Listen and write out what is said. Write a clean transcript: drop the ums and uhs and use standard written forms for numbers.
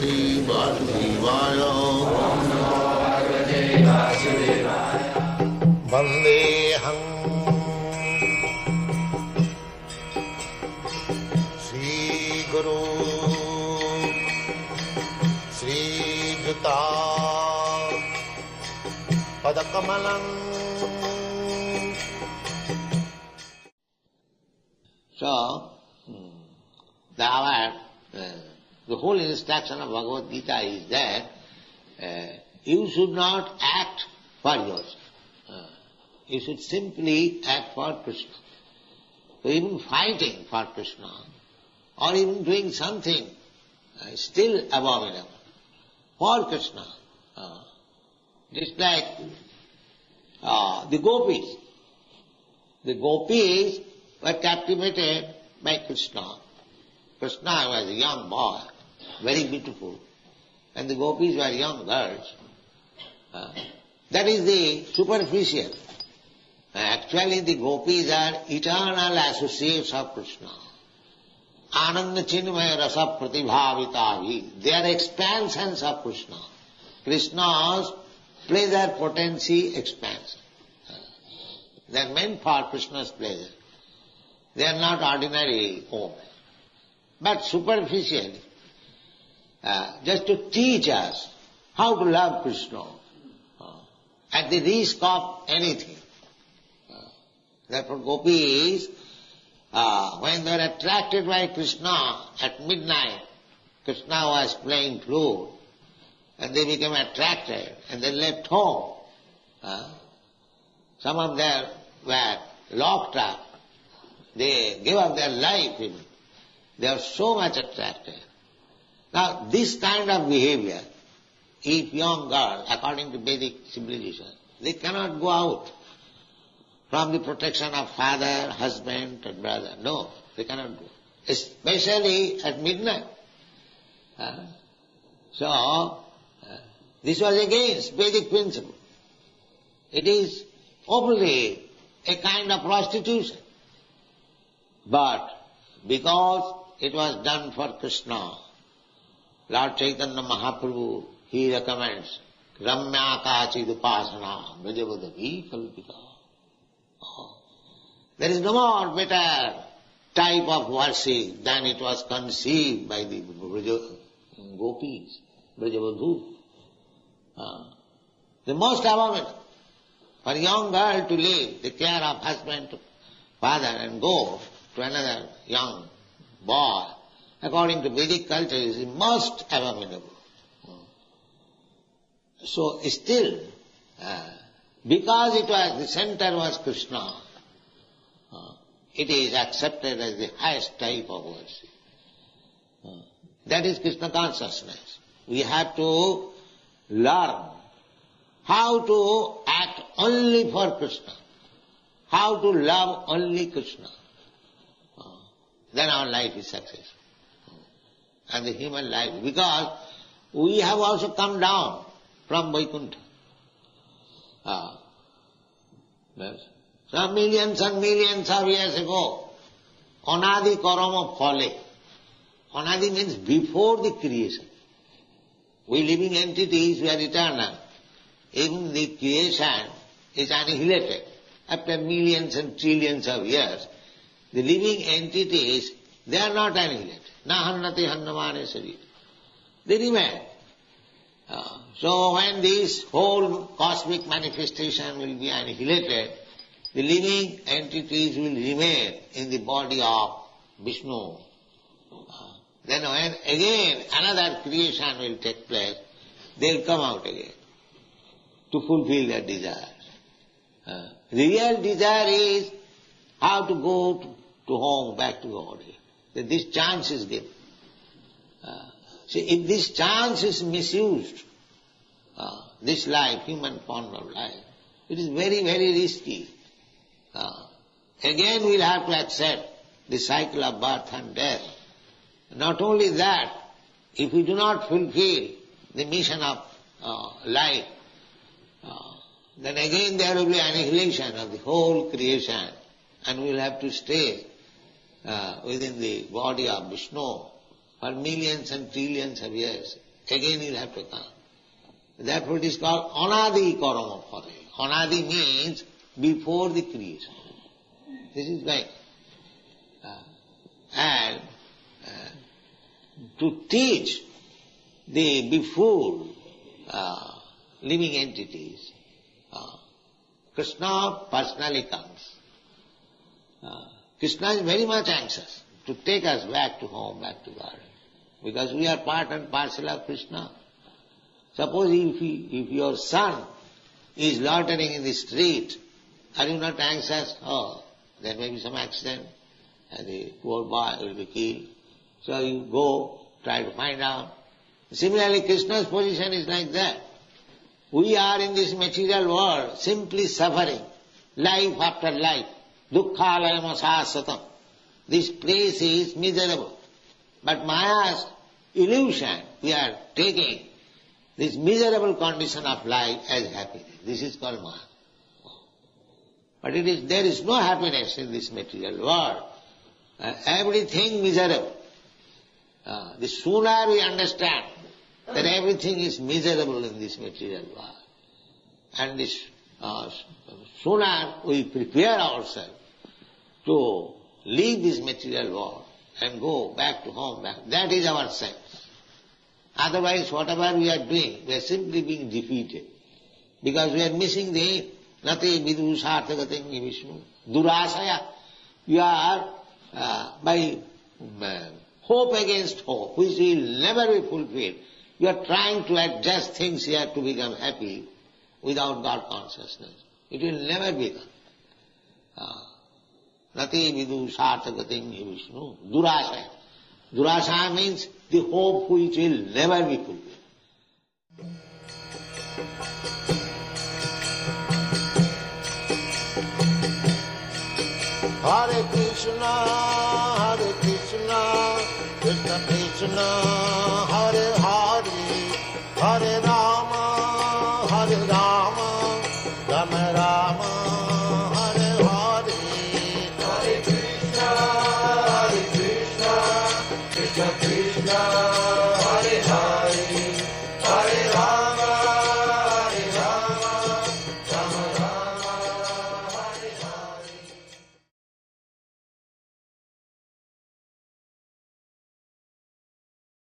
Shri Vasudevaya. Vandeham Shri Guru Shri Juta Padakamalam. So, the whole instruction of Bhagavad-gita is that you should not act for yourself. You should simply act for Krishna. So even fighting for Krishna or even doing something is still abominable for Krishna. Just like the Gopis. The Gopis were captivated by Krishna. Krishna was a young boy, very beautiful, and the Gopis were young girls. That is the superficial. Actually the Gopis are eternal associates of Krishna. Ananda Chinmaya Rasa Pratibhavitavi. They are expansions of Krishna. Krishna's pleasure potency expansion. They are meant for Krishna's pleasure. They are not ordinary women. But superficially, just to teach us how to love Krishna at the risk of anything. Therefore Gopis, when they were attracted by Krishna at midnight, Krishna was playing flute, and they became attracted, and they left home. Some of them were locked up. They gave up their life even. They are so much attracted. Now this kind of behavior, if young girl, according to Vedic civilization, they cannot go out from the protection of father, husband and brother. No, they cannot go. Especially at midnight. So, this was against Vedic principle. It is openly a kind of prostitution. But because it was done for Krishna, Lord Chaitanya Mahaprabhu, he recommends Ramya Kachid Upasana Brajavadavi Kalpita. There is no more better type of worship than it was conceived by the Gopis, Brajavadhu. The most abominable for a young girl to leave the care of husband, father and go to another young boy, according to Vedic culture, is the most abominable. So still, because it was, the center was Krishna, it is accepted as the highest type of worship. That is Krishna consciousness. We have to learn how to act only for Krishna, how to love only Krishna. Then our life is successful. And the human life, because we have also come down from Vaikuntha. Some millions and millions of years ago, Anadi Karama Phale. Anadi means before the creation. We living entities, we are eternal. Even the creation is annihilated. After millions and trillions of years, the living entities, they are not annihilated. Na hannati hannamane sarita. They remain. So when this whole cosmic manifestation will be annihilated, the living entities will remain in the body of Vishnu. Then when again another creation will take place, they will come out again to fulfill their desires. Real desire is how to go to home, back to God. That this chance is given. See, if this chance is misused, this life, human form of life, it is very, very risky. Again we'll have to accept the cycle of birth and death. Not only that, if we do not fulfill the mission of life, then again there will be annihilation of the whole creation, and we will have to stay within the body of Vishnu for millions and trillions of years. again you'll have to come. Therefore it is called anadi karma phale. Anadi means before the creation. This is right. And to teach the before living entities, Krishna personally comes. Krishna is very much anxious to take us back to home, back to God, because we are part and parcel of Krishna. Suppose if your son is loitering in the street, are you not anxious? Oh, there may be some accident and the poor boy will be killed. So you go, try to find out. Similarly, Krishna's position is like that. We are in this material world simply suffering, life after life. Dukkhalayam asasatam. This place is miserable. But Maya's illusion, we are taking this miserable condition of life as happiness. This is called Maya. But there is no happiness in this material world. Everything miserable. The sooner we understand that everything is miserable in this material world, and this sooner we prepare ourselves to leave this material world and go back to home, that is our sense. Otherwise, whatever we are doing, we are simply being defeated, because we are missing the nati vidu sarthagatim vishnu durasaya. You are by hope against hope, which will never be fulfilled. You are trying to adjust things here to become happy without God consciousness. It will never be done. Nati vidu sarthagatim vishnu durasaya. Durasaya means the hope which will never be fulfilled. Hare Krishna, Krishna Krishna, Hare Hare, Hare Rama, Rama Rama.